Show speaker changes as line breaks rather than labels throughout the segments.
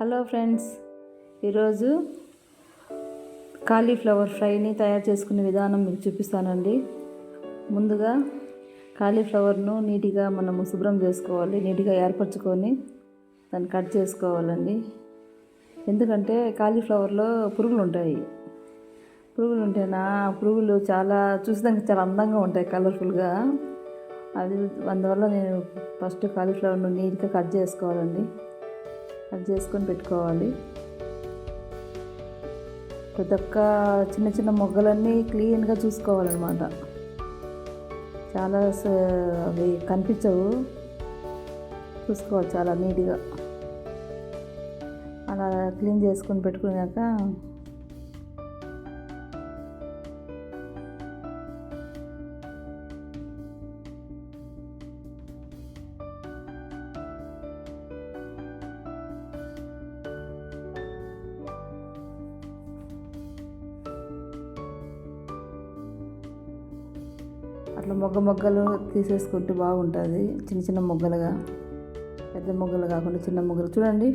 Hello friends, ఈరోజు cauliflower ఫ్రైని తయారు చేసుకునే విధానం మీకు చూపిస్తానండి. ముందుగా కాలీఫ్లవర్ను నీట్గా మనము శుభ్రం చేసుకోవాలి. నీట్గా ఏర్పరచుకొని దాన్ని కట్ చేసుకోవాలండి. ఎందుకంటే కాలీఫ్లవర్లో పురుగులు ఉంటాయి. పురుగులు ఉంటేనా పురుగులు చాలా చూసేదానికి చాలా అందంగా ఉంటాయి, కలర్ఫుల్గా. అందువల్ల నేను ఫస్ట్ కాలీఫ్లవర్ను నీట్గా కట్ చేసుకోవాలండి. కట్ చేసుకొని పెట్టుకోవాలి. ప్రతి ఒక్క చిన్న చిన్న మొగ్గలన్నీ క్లీన్గా చూసుకోవాలన్నమాట. చాలా అవి కనిపించవు, చూసుకోవాలి చాలా నీట్గా. అలా క్లీన్ చేసుకొని పెట్టుకున్నాక అట్లా మొగ్గలు తీసేసుకుంటే బాగుంటుంది. చిన్న చిన్న మొగ్గలుగా, పెద్ద మొగ్గలు కాకుండా చిన్న మొగ్గలు. చూడండి,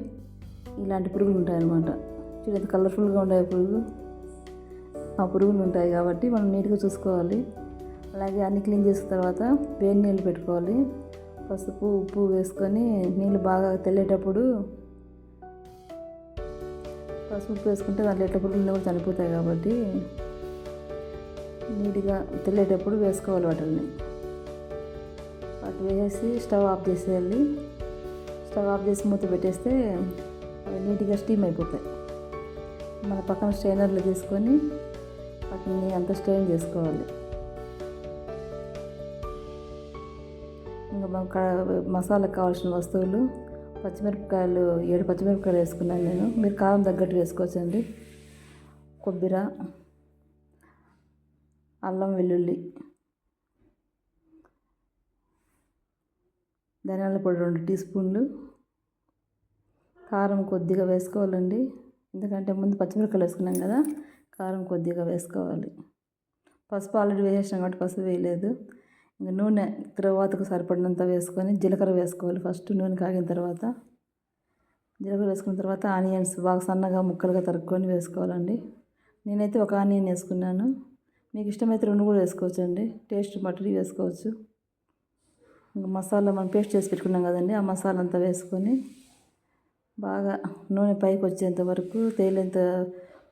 ఇలాంటి పురుగులు ఉంటాయన్నమాట. చూడండి, కలర్ఫుల్గా ఉంటాయి పురుగు. ఆ పురుగులు ఉంటాయి కాబట్టి మనం నీట్గా చూసుకోవాలి. అలాగే అన్ని క్లీన్ చేసిన తర్వాత వేడి నీళ్ళు పెట్టుకోవాలి. పసుపు ఉప్పు వేసుకొని నీళ్ళు బాగా తెల్లేటప్పుడు పసుపు ఉప్పు వేసుకుంటే దాంట్లో ఎట్లా పురుగులు కూడా చనిపోతాయి కాబట్టి నీట్గా తెల్లేటప్పుడు వేసుకోవాలి. వాటిని వేసి స్టవ్ ఆఫ్ చేసేయాలి. స్టవ్ ఆఫ్ చేసి మూత పెట్టేస్తే అవి నీట్గా స్టీమ్ అయిపోతాయి. మన పక్కన స్ట్రైనర్లో తీసుకొని వాటిని అంతా స్ట్రెయిన్ చేసుకోవాలి. ఇంకా మసాలాకు కావాల్సిన వస్తువులు: పచ్చిమిరపకాయలు 7 పచ్చిమిరపకాయలు వేసుకున్నాను నేను. మీరు కారం తగ్గట్టు వేసుకోవచ్చండి. కొబ్బరి, అల్లం వెల్లుల్లి, ధనియాల పొడి 2 టీ స్పూన్లు, కారం కొద్దిగా వేసుకోవాలండి. ఎందుకంటే ముందు పచ్చిమిరపకాయలు వేసుకున్నాం కదా, కారం కొద్దిగా వేసుకోవాలి. పసుపు ఆల్రెడీ వేసేసాం కాబట్టి పసుపు వేయలేదు. ఇంకా నూనె తర్వాతకు సరిపడినంత వేసుకొని జీలకర్ర వేసుకోవాలి. ఫస్ట్ నూనె కాగిన తర్వాత జీలకర్ర వేసుకున్న తర్వాత ఆనియన్స్ బాగా సన్నగా ముక్కలుగా తరుక్కొని వేసుకోవాలండి. నేనైతే ఒక ఆనియన్ వేసుకున్నాను. మీకు ఇష్టమైతే 2 కూడా వేసుకోవచ్చండి. టేస్ట్ మట్టి వేసుకోవచ్చు. ఇంకా మసాలా మనం పేస్ట్ చేసి పెట్టుకున్నాం కదండి, ఆ మసాలా అంతా వేసుకొని బాగా నూనె పైకి వచ్చేంత వరకు తేలేంత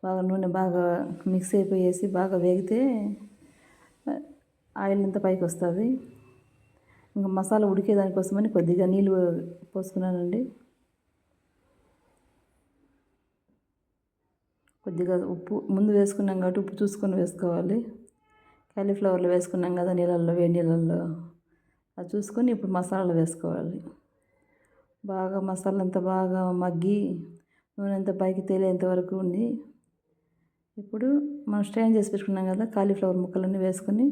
బాగా నూనె బాగా మిక్స్ అయిపోయేసి బాగా వేగితే ఆయిల్ అంతా పైకి వస్తుంది. ఇంకా మసాలా ఉడికేదానికోసమని కొద్దిగా నీళ్ళు పోసుకున్నానండి. కొద్దిగా ఉప్పు ముందు వేసుకున్నాం కాబట్టి ఉప్పు చూసుకొని వేసుకోవాలి. కాలీఫ్లవర్లో వేసుకున్నాం కదా నీళ్ళల్లో, వేడి నీళ్ళల్లో, అది చూసుకొని ఇప్పుడు మసాలాలు వేసుకోవాలి. బాగా మసాలా అంతా బాగా మగ్గి నూనె అంతా పైకి తేలేంత వరకు ఉంది. ఇప్పుడు మనం స్ట్రెయిన్ చేసి పెట్టుకున్నాం కదా కాలీఫ్లవర్ ముక్కలన్నీ వేసుకొని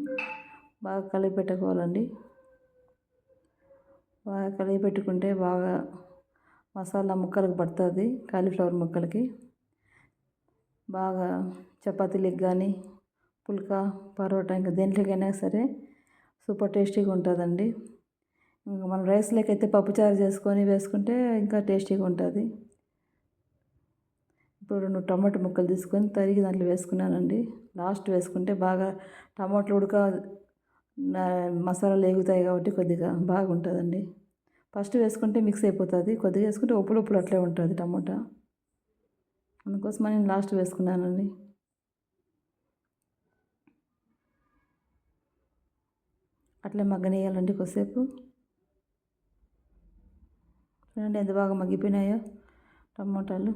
బాగా కలిపి పెట్టుకోవాలండి. బాగా కలిపి పెట్టుకుంటే బాగా మసాలా ముక్కలకు పడుతుంది. కాలీఫ్లవర్ ముక్కలకి బాగా చపాతీలకు కానీ పుల్కా, పరోటా, ఇంకా దేంట్లోకైనా సరే సూపర్ టేస్టీగా ఉంటుందండి. ఇంకా మనం రైస్లోకి అయితే పప్పుచారు చేసుకొని వేసుకుంటే ఇంకా టేస్టీగా ఉంటుంది. ఇప్పుడు 2 టమాటా ముక్కలు తీసుకొని తరిగి దాంట్లో వేసుకున్నానండి. లాస్ట్ వేసుకుంటే బాగా టమాటాలు మసాలాలు ఎగుతాయి కాబట్టి కొద్దిగా బాగుంటుందండి. ఫస్ట్ వేసుకుంటే మిక్స్ అయిపోతుంది, కొద్దిగా వేసుకుంటే ఉప్పులు అట్లే ఉంటుంది టమాటా. అందుకోసం నేను లాస్ట్ వేసుకున్నానండి. అట్లే మగ్గనియాలండి కొద్దిసేపు. చూడండి ఎంత బాగా మగ్గిపోయినాయో టమోటాలు.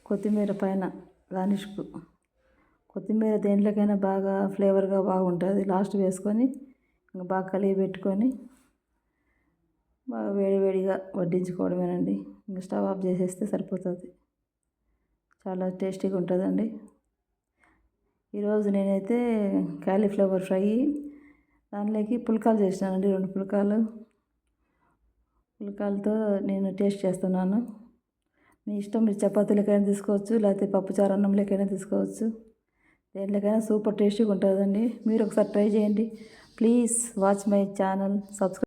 కొత్తిమీర పైన గార్నిష్కు. కొత్తిమీర దేంట్లోకైనా బాగా ఫ్లేవర్గా బాగుంటుంది. లాస్ట్ వేసుకొని ఇంకా బాగా కలిగి పెట్టుకొని బాగా వేడివేడిగా వడ్డించుకోవడమేనండి. ఇంకా స్టవ్ ఆఫ్ చేసేస్తే సరిపోతుంది. చాలా టేస్టీగా ఉంటుందండి. ఈరోజు నేనైతే కాలీఫ్లవర్ ఫ్రై దాంట్లోకి పుల్కాలు చేసినానండి. 2 పుల్కాలతో నేను టేస్ట్ చేస్తున్నాను. మీ ఇష్టం, మీరు చపాతీలకైనా తీసుకోవచ్చు, లేకపోతే పప్పుచారు అన్నంలోకైనా తీసుకోవచ్చు. దేంట్లోకైనా సూపర్ టేస్టీగా ఉంటుందండి. మీరు ఒకసారి ట్రై చేయండి. Please watch my channel, subscribe.